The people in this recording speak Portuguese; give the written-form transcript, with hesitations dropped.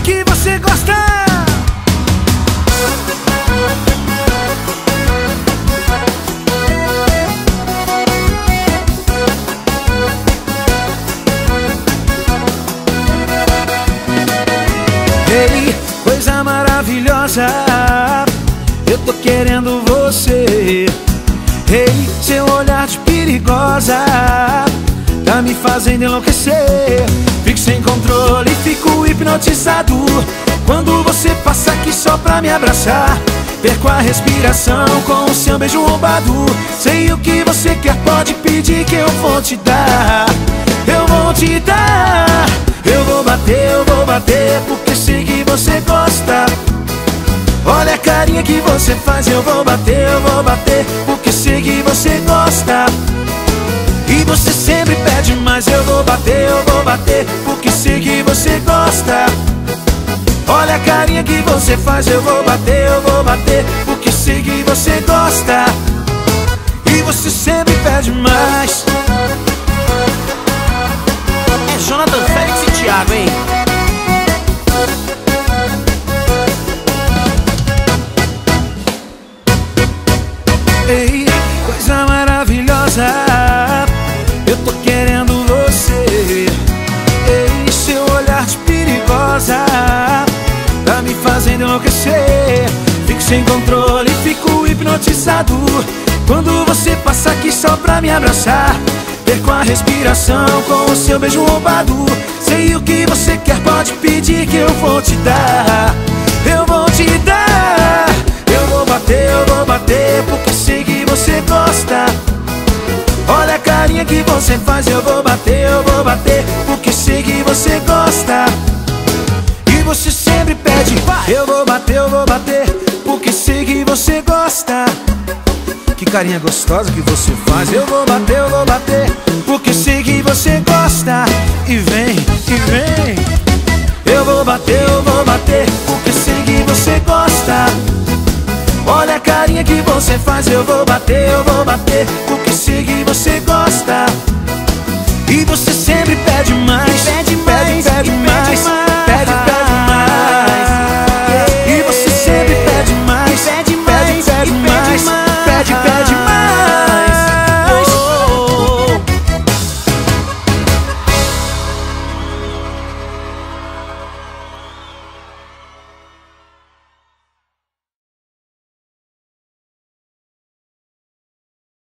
que você gosta. Ei, coisa maravilhosa, eu tô querendo você. Ei, seu olhar de perigosa tá me fazendo enlouquecer. Fico sem controle, fico hipnotizado quando você passa aqui só pra me abraçar. Perco a respiração com o seu beijo roubado. Sei o que você quer, pode pedir que eu vou te dar. Eu vou te dar. Eu vou bater, porque sei que você gosta. Olha a carinha que você faz. Eu vou bater, porque sei que você gosta. E você sempre pede mais. Eu vou bater, porque sei que você gosta. Olha a carinha que você faz. Eu vou bater, porque sei que você gosta. E você sempre pede mais. É Jonathan Félix e Thiago, hein? Ei, coisa maravilhosa, eu tô querendo você. Ei, seu olhar de perigosa tá me fazendo enlouquecer. Fico sem controle, fico hipnotizado quando você passa aqui só pra me abraçar. Perco a respiração com o seu beijo roubado. Sei o que você quer, pode pedir que eu vou te dar. Eu vou te dar. Eu vou bater, porque sei que você gosta. Olha a carinha que você faz. Eu vou bater, porque sei que você gosta. E você sempre pede. Eu vou bater, porque sei que você gosta. Que carinha gostosa que você faz. Eu vou bater, porque sei que você gosta. E vem, e vem. Eu vou bater, porque sei